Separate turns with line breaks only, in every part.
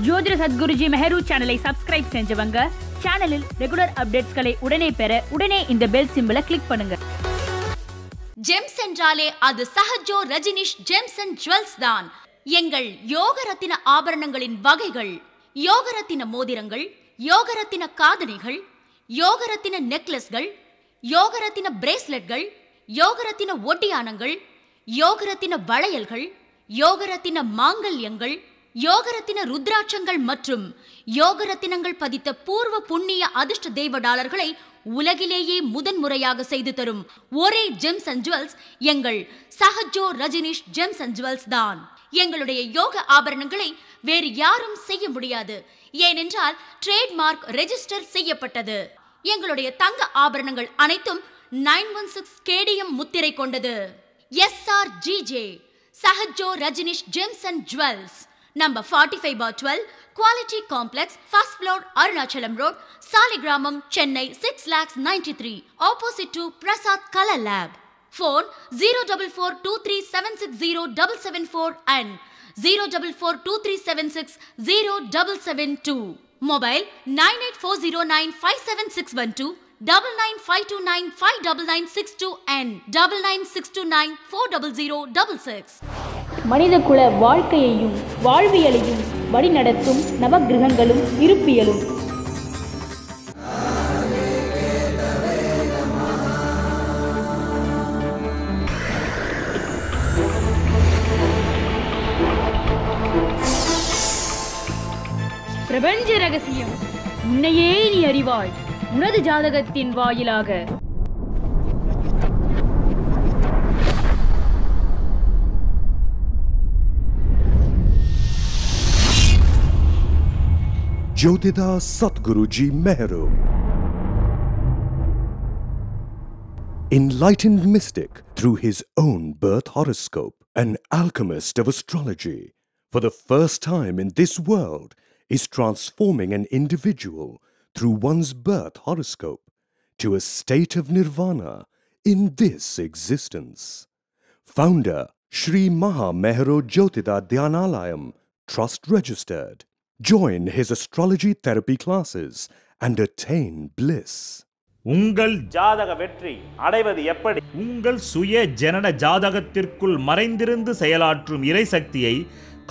ஜோதிட சத்குருஜி மெஹரு சேனலை சப்ஸ்கிரைப் செஞ்சவங்க சேனலில் ரெகுலர் அப்டேட்ஸ்களை உடனே பெற உடனே இந்த பெல் சிம்பலை கிளிக் பண்ணுங்க.
ஜெம்ஸ் என்றாலே அது Sahajo Rajneesh gems and jewels தான். எங்கள் யோகரத்தின ஆபரணங்களின் வகைகள்: யோகரத்தின மோதிரங்கள், யோகரத்தின காதணிகள், யோகரத்தின நெக்லஸ்கள், யோகரத்தின பிரேஸ்லெட்கள், யோகரத்தின ஒட்டியானங்கள், யோகரத்தின வளையல்கள், யோகரத்தின மாங்கல்யங்கள், யோகரத்தின ருத்ராட்சங்கள் மற்றும் யோகரத்தினங்கள் பதித்த பூர்வ புண்ணிய அதிர்ஷ்ட தெய்வ டாலர்களை உலகிலேயே முதன்முறையாக செய்து தரும் ஒரே ஜெம்ஸ் அண்ட் ஜுவல்ஸ் எங்கள் Sahajo Rajneesh gems and jewels தான். எங்களுடைய யோக ஆபரணங்களை வேறு யாரும் செய்ய முடியாது. ஏனென்றால் ட்ரேட்மார்க் ரெஜிஸ்டர் செய்யப்பட்டது. எங்களுடைய தங்க ஆபரணங்கள் அனைத்தும் 916 கேடிஎம் முத்திரை கொண்டது. SRGJ Sahajo Rajneesh gems and jewels, number 45/12, Quality Complex, first floor, Arunachalam Road, Saligramam, Chennai 6,93,000, opposite to Prasad Color Lab. Phone 04423760774 and 04423760772. Mobile 9840957612, 9952959962 and 99629400066.
மனிதகுல வாழ்க்கையையும் வாழ்வியலையும் வழிநடத்தும் நவகிரகங்களும் இருப்பியலும். பிரபஞ்ச ரகசியம் உன்னையே நீ அறிவாய் உனது ஜாதகத்தின் வாயிலாக.
Jyotida Satguruji Meheru, enlightened mystic through his own birth horoscope, an alchemist of astrology, for the first time in this world is transforming an individual through one's birth horoscope to a state of nirvana in this existence. Founder Sri Maha Meheru Jyotida Dhyanalayam, Trust Registered. Join his astrology therapy classes and attain bliss.
உங்கள் ஜாதக வெற்றி அடைவது எப்படி? உங்கள் சுய ஜனன ஜாதகத்திற்குள் மறைந்திருந்து செயலாற்றும் இறைசக்தியை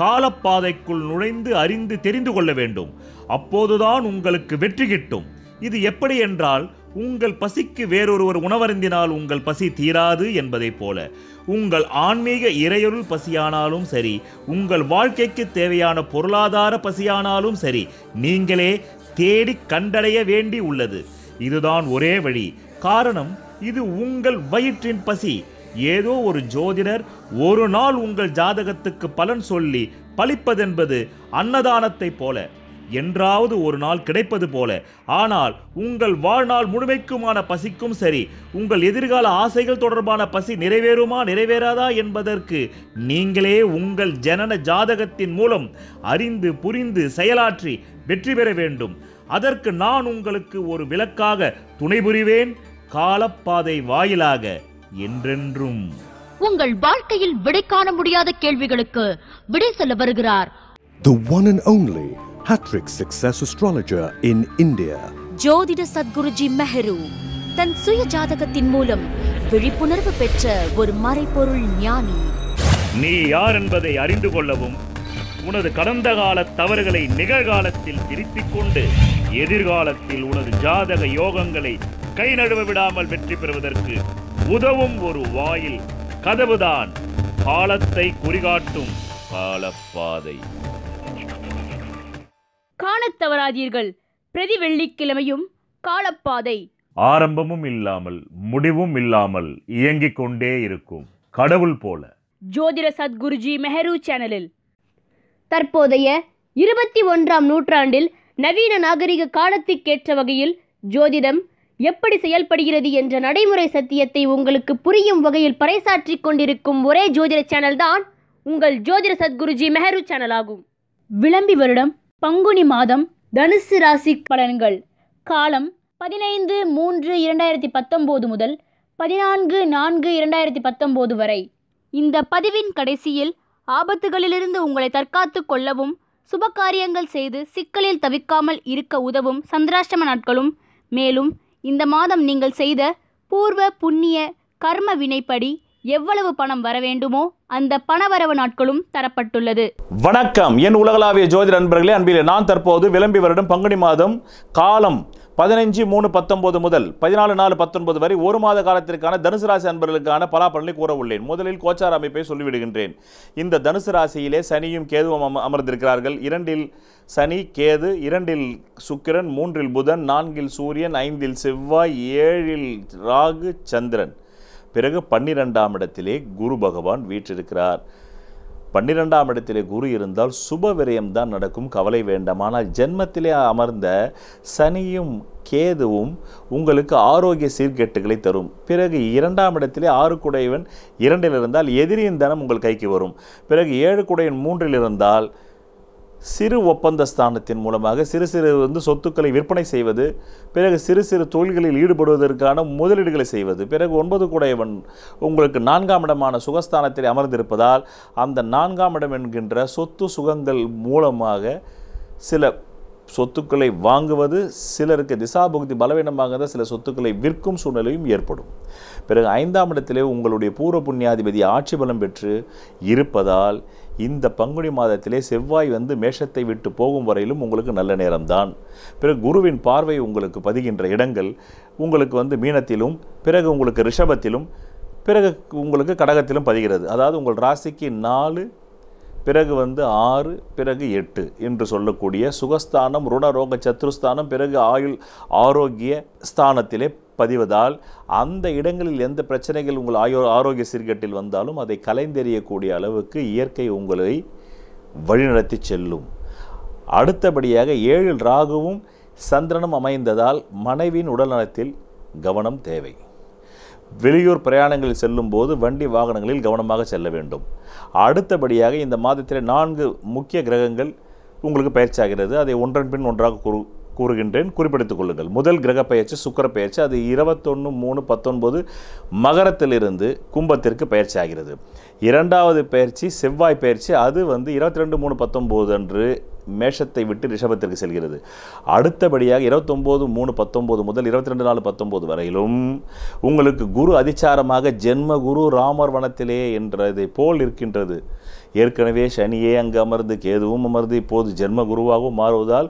காலப்பாதைக்குள் நுழைந்து அறிந்து தெரிந்து கொள்ள வேண்டும். அப்போதுதான் உங்களுக்கு வெற்றி கிட்டும். இது எப்படி என்றால், உங்கள் பசிக்கு வேறொருவர் உணவருந்தினால் உங்கள் பசி தீராது என்பதைப் போல உங்கள் ஆன்மீக இறையொருள் பசியானாலும் சரி, உங்கள் வாழ்க்கைக்கு தேவையான பொருளாதார பசியானாலும் சரி, நீங்களே தேடி கண்டடைய வேண்டி உள்ளது. இதுதான் ஒரே வழி. காரணம், இது உங்கள் வயிற்றின் பசி. ஏதோ ஒரு ஜோதிடர் ஒரு நாள் உங்கள் ஜாதகத்துக்கு பலன் சொல்லி பலிப்பதென்பது அன்னதானத்தை போல, என்றாவது ஒரு நாள் கிடைப்பது போல. ஆனால் உங்கள் வாழ்நாள் முழுமைக்குமான பசிக்கும் சரி, உங்கள் எதிர்கால ஆசைகள் தொடர்பான பசி நிறைவேறுமா நிறைவேறாதா என்பதற்கு நீங்களே உங்கள் ஜனன ஜாதகத்தின் மூலம் அறிந்து புரிந்து செயலாற்றி வெற்றி பெற வேண்டும். அதற்கு நான் உங்களுக்கு ஒரு விளக்காக துணை புரிவேன், காலப்பாதை வாயிலாக என்றென்றும்.
உங்கள் வாழ்க்கையில் விடை காண முடியாத கேள்விகளுக்கு விடை சொல்ல வருகிறார்
The one and only hat-trick success astrologer in India.
ஜோதிட சத்குருஜி மெஹரு தன் சுய ஜாதகத்தின் மூலம் விழிப்புணர்வு பெற்ற ஒரு மறைபொருள் ஞானி.
நீ யார் என்பதை அறிந்து கொள்ளவும், உனது கடந்த கால தவறுகளை நிகழ்காலத்தில் திருத்திக் கொண்டு எதிர்காலத்தில் உனது ஜாதக யோகங்களை கை நழுவ விடாமல் வெற்றி பெறுவதற்கு உதவும் ஒரு வாயில் கதவுதான் காலத்தை குறிகாட்டும் காலப்பாதை.
காணத் தவறாதீர்கள். பிரதி வெள்ளிக்கிழமையும் காலப்பாதை.
ஆரம்பமும் இல்லாமல் முடிவும் இல்லாமல் இயங்கிக் கொண்டே இருக்கும் கடவுள் போல.
ஜோதிட சத்குருஜி மெஹரு சேனலில்
தற்போதைய 21ஆம் நூற்றாண்டில் நவீன நாகரிக காலத்திற்கேற்ற வகையில் ஜோதிடம் எப்படி செயல்படுகிறது என்ற நடைமுறை சத்தியத்தை உங்களுக்கு புரியும் வகையில் பறைசாற்றிக் கொண்டிருக்கும் ஒரே ஜோதிட சேனல் தான் உங்கள் ஜோதிட சத்குருஜி மெஹரு சேனல் ஆகும். விளம்பி வருடம் பங்குனி மாதம் தனுசு ராசி பலன்கள். காலம் 15/3/2019 முதல் 14/4/2019 வரை. இந்த பதிவின் கடைசியில் ஆபத்துகளிலிருந்து உங்களை தற்காத்து கொள்ளவும் சுபகாரியங்கள் செய்து சிக்கலில் தவிக்காமல் இருக்க உதவும் சந்திராஷ்டம நாட்களும், மேலும் இந்த மாதம் நீங்கள் செய்த பூர்வ புண்ணிய கர்ம வினைப்படி எவ்வளவு பணம் வர வேண்டுமோ அந்த பணவரவு நாட்களும் தரப்பட்டுள்ளது.
வணக்கம் என் உலகளாவிய ஜோதிட நண்பர்களே, அன்பிலே நான் தற்போது விளம்பி வருடம் பங்குனி மாதம் காலம் 15/3/19 முதல் 14/4/19 வரை ஒரு மாத காலத்திற்கான தனுசு ராசி அன்பர்களுக்கான பலாபலனை கூற உள்ளேன். முதலில் கோச்சார அமைப்பை சொல்லிவிடுகின்றேன். இந்த தனுசு ராசியிலே சனியும் கேதுவும் அமர்ந்திருக்கிறார்கள். 2இல் சனி கேது, 2இல் சுக்கிரன், 3இல் புதன், 4இல் சூரியன், 5இல் செவ்வாய், 7இல் ராகு சந்திரன். பிறகு 12ஆம் இடத்திலே குரு பகவான் வீற்றிருக்கிறார். 12ஆம் இடத்திலே குரு இருந்தால் சுப விரயம்தான் நடக்கும், கவலை வேண்டாம். ஆனால் ஜென்மத்திலே அமர்ந்த சனியும் கேதுவும் உங்களுக்கு ஆரோக்கிய சீர்கேட்டுகளை தரும். பிறகு 2ஆம் இடத்திலே 6 குடையவன் 2இல் இருந்தால் எதிரியின் தனம் உங்கள் கைக்கு வரும். பிறகு 7 குடையவன் 3இல் இருந்தால் சிறு ஒப்பந்த ஸ்தானத்தின் மூலமாக சிறு சொத்துக்களை விற்பனை செய்வது, பிறகு சிறு தொழில்களில் ஈடுபடுவதற்கான முதலீடுகளை செய்வது. பிறகு 9 குடையவன் உங்களுக்கு 4ஆம் இடமான சுகஸ்தானத்தில் அமர்ந்திருப்பதால் அந்த 4ஆம் இடம் என்கின்ற சொத்து சுகங்கள் மூலமாக சில சொத்துக்களை வாங்குவது, சிலருக்கு திசாபுக்தி பலவீனமாக சில சொத்துக்களை விற்கும் சூழ்நிலையும் ஏற்படும். பிறகு 5ஆம் இடத்திலே உங்களுடைய பூர்வ புண்ணியாதிபதி ஆட்சி பலம் பெற்று இருப்பதால் இந்த பங்குனி மாதத்திலே செவ்வாய் மேஷத்தை விட்டு போகும் வரையிலும் உங்களுக்கு நல்ல நேரம்தான். பிறகு குருவின் பார்வை உங்களுக்கு பதிகின்ற இடங்கள் உங்களுக்கு மீனத்திலும், பிறகு உங்களுக்கு ரிஷபத்திலும், பிறகு உங்களுக்கு கடகத்திலும் பதிகிறது. அதாவது உங்கள் ராசிக்கு 4, பிறகு 6, பிறகு 8 என்று சொல்லக்கூடிய சுகஸ்தானம், ருணரோக சத்ருஸ்தானம், பிறகு ஆயுள் ஆரோக்கிய ஸ்தானத்திலே பதிவதால் அந்த இடங்களில் எந்த பிரச்சனைகள் உங்கள் ஆரோக்கிய சீர்கேட்டில் வந்தாலும் அதை கலைந்தெறியக்கூடிய அளவுக்கு இயற்கை உங்களை வழிநடத்தி செல்லும். அடுத்தபடியாக 7இல் ராகுவும் சந்திரனும் அமைந்ததால் மனைவியின் உடல்நலத்தில் கவனம் தேவை. வெளியூர் பிரயாணங்களில் செல்லும் போது வண்டி வாகனங்களில் கவனமாக செல்ல வேண்டும். அடுத்தபடியாக இந்த மாதத்தில் 4 முக்கிய கிரகங்கள் உங்களுக்கு பயிற்சியாகிறது. அதை ஒன்றன் பின் ஒன்றாக கூறுகின்றேன், குறிப்பிடுத்திக் கொள்ளுங்கள். முதல் கிரக பயிற்சி சுக்கிர பயிற்சி, அது 21/3/19 மகரத்திலிருந்து கும்பத்திற்கு பயிற்சி ஆகிறது. 2வது பயிற்சி செவ்வாய் பயிற்சி, அது 22/3/19 அன்று மேஷத்தை விட்டு ரிஷபத்திற்கு செல்கிறது. அடுத்தபடியாக 29/3/19 முதல் 22/4/19 வரையிலும் உங்களுக்கு குரு அதிச்சாரமாக ஜென்ம குரு ராமர் வனத்திலே என்றதை போல் இருக்கின்றது. ஏற்கனவே சனியே அங்கு அமர்ந்து கேதுவும் அமர்ந்து இப்போது ஜென்ம குருவாகவும் மாறுவதால்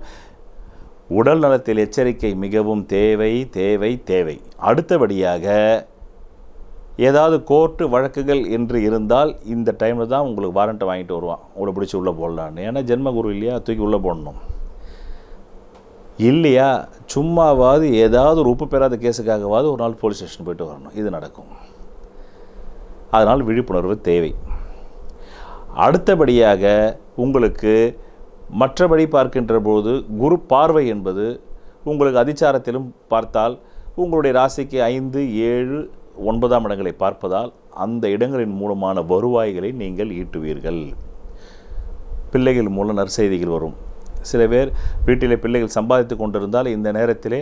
உடல் நலத்தில் எச்சரிக்கை மிகவும் தேவை தேவை தேவை. அடுத்தபடியாக ஏதாவது கோர்ட்டு வழக்குகள் என்று இருந்தால் இந்த டைமில் தான் உங்களுக்கு வாரண்ட்டை வாங்கிட்டு வருவான், உங்களை பிடிச்சி உள்ளே போடலான்னு. ஏன்னா ஜென்மகுரு இல்லையா, தூக்கி உள்ளே போடணும் இல்லையா. சும்மாவாது ஏதாவது ஒரு உப்பு பெறாத கேஸுக்காகவாது ஒரு நாள் போலீஸ் ஸ்டேஷன் போய்ட்டு வரணும், இது நடக்கும். அதனால் விழிப்புணர்வு தேவை. அடுத்தபடியாக உங்களுக்கு மற்றபடி பார்க்கின்ற போது குரு பார்வை என்பது உங்களுக்கு அதிச்சாரத்திலும் பார்த்தால் உங்களுடைய ராசிக்கு 5, 7, 9ஆம் இடங்களை பார்ப்பதால் அந்த இடங்களின் மூலமான வருவாய்களை நீங்கள் ஈட்டுவீர்கள். பிள்ளைகள் மூலம் நற்செய்திகள் வரும். சில பேர் வீட்டிலே பிள்ளைகள் சம்பாதித்து கொண்டிருந்தால் இந்த நேரத்திலே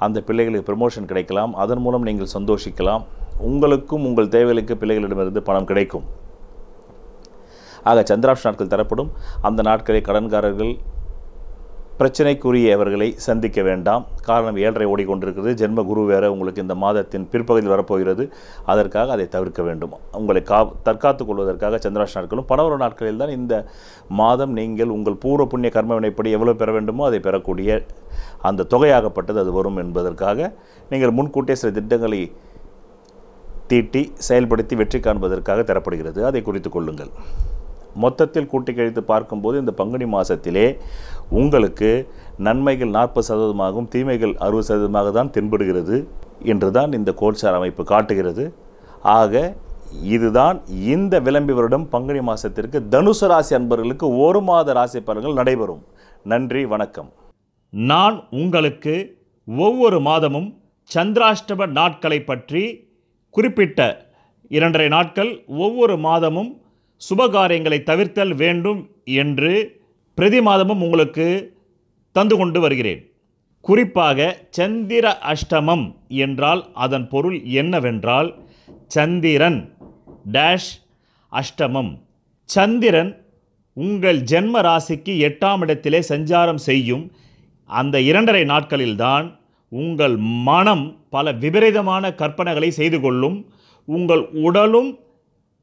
அந்த பிள்ளைகளுக்கு ப்ரமோஷன் கிடைக்கலாம், அதன் மூலம் நீங்கள் சந்தோஷிக்கலாம். உங்களுக்கும் உங்கள் தேவைகளுக்கு பிள்ளைகளிடமிருந்து பணம் கிடைக்கும். ஆக சந்திராஷ்ட நாட்கள் தரப்படும். அந்த நாட்களை கடன்காரர்கள் பிரச்சனைக்குரியவர்களை சந்திக்க வேண்டாம். காரணம் 7.5 ஓடிக்கொண்டிருக்கிறது. ஜென்ம குரு வேறு உங்களுக்கு இந்த மாதத்தின் பிற்பகுதியில் வரப்போகிறது. அதற்காக அதை தவிர்க்க வேண்டும். உங்களை தற்காத்துக் கொள்வதற்காக சந்திராஷ்ட நாட்களும் பணவர நாட்களில் தான் இந்த மாதம் நீங்கள் உங்கள் பூர்வ புண்ணிய கர்ம வினைப்படி எவ்வளவு பெற வேண்டுமோ அதை பெறக்கூடிய அந்த தொகையாகப்பட்டது அது வரும் என்பதற்காக நீங்கள் முன்கூட்டிய சில திட்டங்களை தீட்டி செயல்படுத்தி வெற்றி காண்பதற்காக தரப்படுகிறது. அதை குறித்து கொள்ளுங்கள். மொத்தத்தில் கூட்டி கழித்து பார்க்கும்போது இந்த பங்குனி மாதத்திலே உங்களுக்கு நன்மைகள் 40%, தீமைகள் 60% தான் தென்படுகிறது என்று தான் இந்த கோல்சார் அமைப்பு காட்டுகிறது. ஆக இதுதான் இந்த விளம்பி வருடம் பங்குனி மாதத்திற்கு தனுசு ராசி அன்பர்களுக்கு ஒரு மாத ராசி பலன்கள் நடைபெறும். நன்றி, வணக்கம்.
நான் உங்களுக்கு ஒவ்வொரு மாதமும் சந்திராஷ்டம நாட்களை பற்றி குறிப்பிட்ட 2.5 நாட்கள் ஒவ்வொரு மாதமும் சுபகாரியங்களை தவிர்த்தல் வேண்டும் என்று பிரதி மாதமும் உங்களுக்கு தந்து கொண்டு வருகிறேன். குறிப்பாக சந்திர அஷ்டமம் என்றால் அதன் பொருள் என்னவென்றால் சந்திரன் டேஷ் அஷ்டமம். சந்திரன் உங்கள் ஜென்ம ராசிக்கு 8ஆம் இடத்திலே சஞ்சாரம் செய்யும் அந்த 2.5 நாட்களில்தான் உங்கள் மனம் பல விபரீதமான கற்பனைகளை செய்து கொள்ளும். உங்கள் உடலும்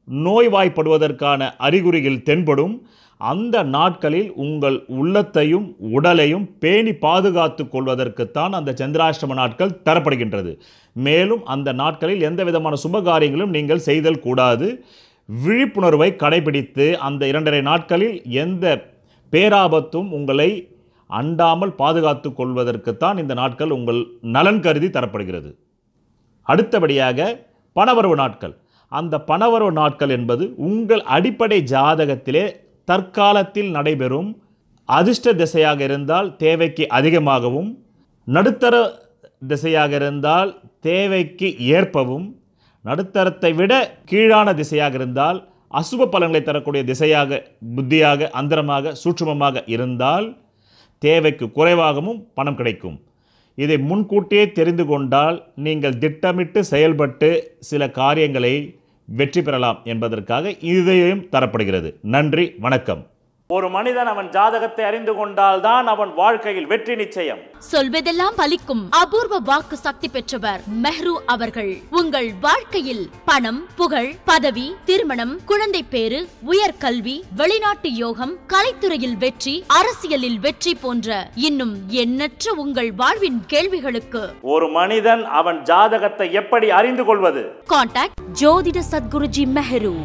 நோய்வாய்ப்படுவதற்கான அறிகுறிகள் தென்படும். அந்த நாட்களில் உங்கள் உள்ளத்தையும் உடலையும் பேணி பாதுகாத்து கொள்வதற்குத்தான் அந்த சந்திராஷ்டம நாட்கள் தரப்படுகின்றது. மேலும் அந்த நாட்களில் எந்த விதமான சுபகாரியங்களும் நீங்கள் செய்தல் கூடாது. விழிப்புணர்வை கடைபிடித்து அந்த 2.5 நாட்களில் எந்த பேராபத்தும் உங்களை அண்டாமல் பாதுகாத்து கொள்வதற்குத்தான் இந்த நாட்கள் உங்கள் நலன் கருதி தரப்படுகிறது. அடுத்தபடியாக பணவரவு நாட்கள். அந்த பணவரவு நாட்கள் என்பது உங்கள் அடிப்படை ஜாதகத்திலே தற்காலத்தில் நடைபெறும் அதிர்ஷ்ட திசையாக இருந்தால் தேவைக்கு அதிகமாகவும், நடுத்தர திசையாக இருந்தால் தேவைக்கு ஏற்பவும், நடுத்தரத்தை விட கீழான திசையாக இருந்தால் அசுப பலன்களை தரக்கூடிய திசையாக, புத்தியாக, அந்தரமாக, சூட்சுமமாக இருந்தால் தேவைக்கு குறைவாகவும் பணம் கிடைக்கும். இதை முன்கூட்டியே தெரிந்து கொண்டால் நீங்கள் திட்டமிட்டு செயல்பட்டு சில காரியங்களை வெற்றி பெறலாம் என்பதற்காக இதையும் தரப்படுகிறது. நன்றி, வணக்கம். ஒரு மனிதன் அவன் ஜாதகத்தை அறிந்து கொண்டால் தான் அவன் வாழ்க்கையில் வெற்றி நிச்சயம்.
சொல்வதெல்லாம் பலிக்கும் அபூர்வ வாக்கு சக்தி பெற்றவர் மெஹ்ரு அவர்கள். உங்கள் வாழ்க்கையில் பணம், புகழ், பதவி, திருமணம், குழந்தை பேறு, உயர்கல்வி, வெளிநாட்டு யோகம், கலைத்துறையில் வெற்றி, அரசியலில் வெற்றி போன்ற இன்னும் எண்ணற்ற உங்கள் வாழ்வின் கேள்விகளுக்கு
ஒரு மனிதன் அவன் ஜாதகத்தை எப்படி அறிந்து கொள்வது?
கான்டாக்ட் ஜோதிட Sadguruji Mehru.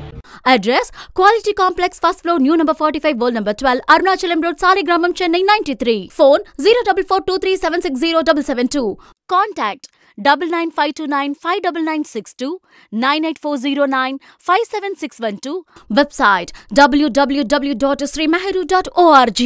Address Quality Complex, first floor, new number 45, wall number 12, Arunachalam Road, Saligramam, Chennai 93. Phone 0442376072. Contact 9952959962, 98409 57612. Website www.srimeheru.org.